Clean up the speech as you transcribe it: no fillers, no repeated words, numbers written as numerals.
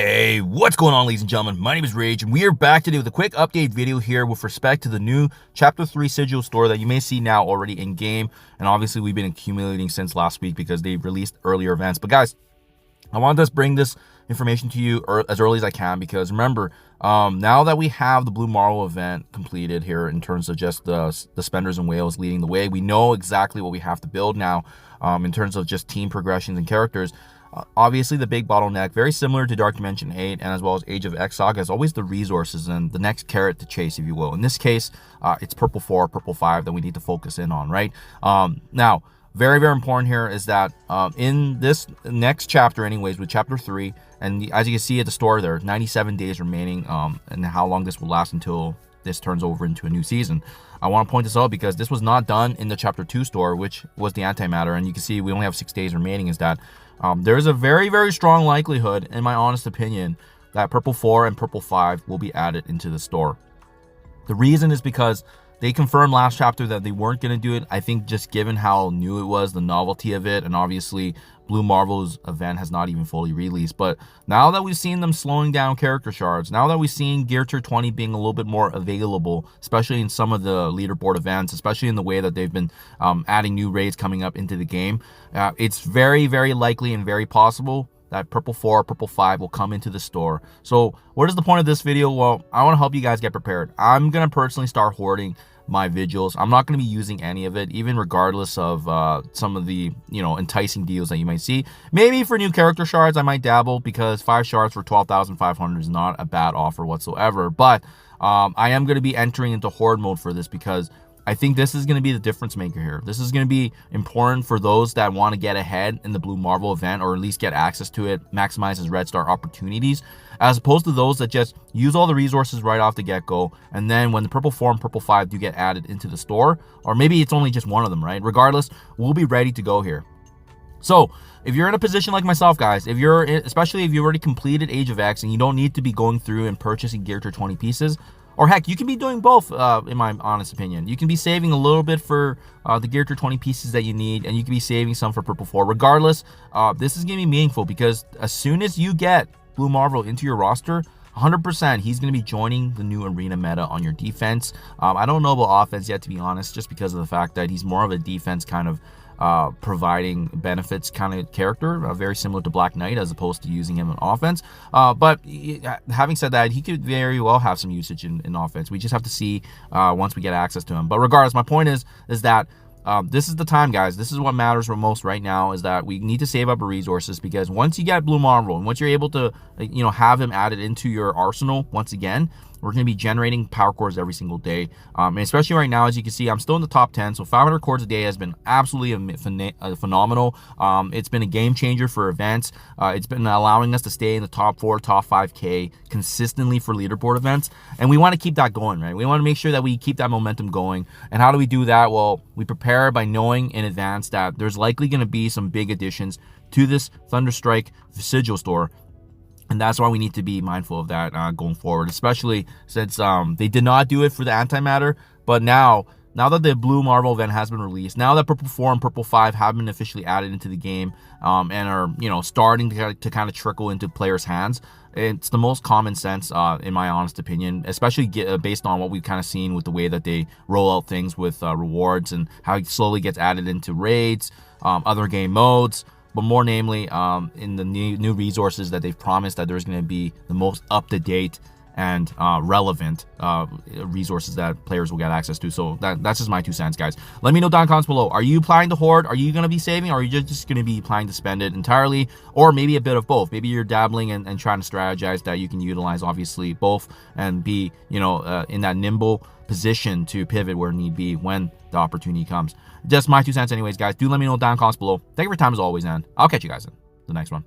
Hey, what's going on, ladies and gentlemen? My name is Rayge, and we are back today with a quick update video here with respect to the new Chapter 3 Sigil store that you may see now already in game. And obviously, we've been accumulating since last week because they released earlier events. But guys, I wanted to bring this information to you as early as I can because remember, now that we have the Blue Marvel event completed here in terms of just the spenders and whales leading the way, we know exactly what we have to build now in terms of just team progressions and characters. Obviously, the big bottleneck, very similar to Dark Dimension 8 and as well as Age of X Saga, is always the resources and the next carrot to chase, if you will. In this case, it's Purple 4, Purple 5 that we need to focus in on, right? Now, very, very important here is that in this next chapter anyways, with Chapter 3, and as you can see at the store there, 97 days remaining, and how long this will last until this turns over into a new season. I want to point this out because this was not done in the Chapter 2 store, which was the antimatter, and you can see we only have 6 days remaining. Is that there's a very, very strong likelihood, in my honest opinion, that Purple 4 and Purple 5 will be added into the store. The reason is because they confirmed last chapter that they weren't going to do it. I think just given how new it was, the novelty of it, and obviously Blue Marvel's event has not even fully released. But now that we've seen them slowing down character shards, now that we've seen Gear Tier 20 being a little bit more available, especially in some of the leaderboard events, especially in the way that they've been adding new raids coming up into the game, it's very, very likely and very possible that Purple 4, Purple 5 will come into the store. So what is the point of this video? Well, I want to help you guys get prepared. I'm going to personally start hoarding my vigils. I'm not going to be using any of it, even regardless of some of the, enticing deals that you might see. Maybe for new character shards, I might dabble because 5 shards for 12,500 is not a bad offer whatsoever. But I am going to be entering into hoard mode for this because I think this is going to be the difference maker here. This is going to be important for those that want to get ahead in the Blue Marvel event, or at least get access to it, maximizes red star opportunities, as opposed to those that just use all the resources right off the get-go, and then when the Purple 4 and Purple 5 do get added into the store, or maybe it's only just one of them, right? Regardless, we'll be ready to go here. So if you're in a position like myself, guys, especially if you already completed Age of X and you don't need to be going through and purchasing Gear Tier 20 pieces, or heck, you can be doing both, in my honest opinion. You can be saving a little bit for the Gear Tier 20 pieces that you need, and you can be saving some for Purple 4. Regardless, this is going to be meaningful because as soon as you get Blue Marvel into your roster, 100% he's going to be joining the new arena meta on your defense. I don't know about offense yet, to be honest, just because of the fact that he's more of a defense kind of providing benefits kind of character, very similar to Black Knight, as opposed to using him in offense. But having said that, he could very well have some usage in offense. We just have to see once we get access to him. But regardless, my point is that this is the time, guys. This is what matters the most right now, is that we need to save up our resources, because once you get Blue Marvel and once you're able to have him added into your arsenal once again, we're going to be generating power cores every single day. And especially right now, as you can see, I'm still in the top 10. So 500 cores a day has been absolutely phenomenal. It's been a game changer for events. It's been allowing us to stay in the top 4, top 5K consistently for leaderboard events. And we want to keep that going, right? We want to make sure that we keep that momentum going. And how do we do that? Well, we prepare by knowing in advance that there's likely going to be some big additions to this Thunderstrike Sigil store. And that's why we need to be mindful of that going forward, especially since they did not do it for the antimatter. But now that the Blue Marvel event has been released, now that Purple 4 and Purple 5 have been officially added into the game and are starting to kind of trickle into players' hands, it's the most common sense, in my honest opinion, especially based on what we've kind of seen with the way that they roll out things with rewards and how it slowly gets added into raids, other game modes. But more namely, in the new resources that they've promised, that there's going to be the most up-to-date and relevant resources that players will get access to. So that's just my 2 cents, guys. Let me know down in the comments below. Are you planning to hoard? Are you going to be saving? Or are you just going to be planning to spend it entirely? Or maybe a bit of both. Maybe you're dabbling and trying to strategize that you can utilize, obviously, both and be, in that nimble position to pivot where need be when the opportunity comes. Just my 2 cents anyways, guys. Do let me know down in the comments below. Thank you for your time as always, and I'll catch you guys in the next one.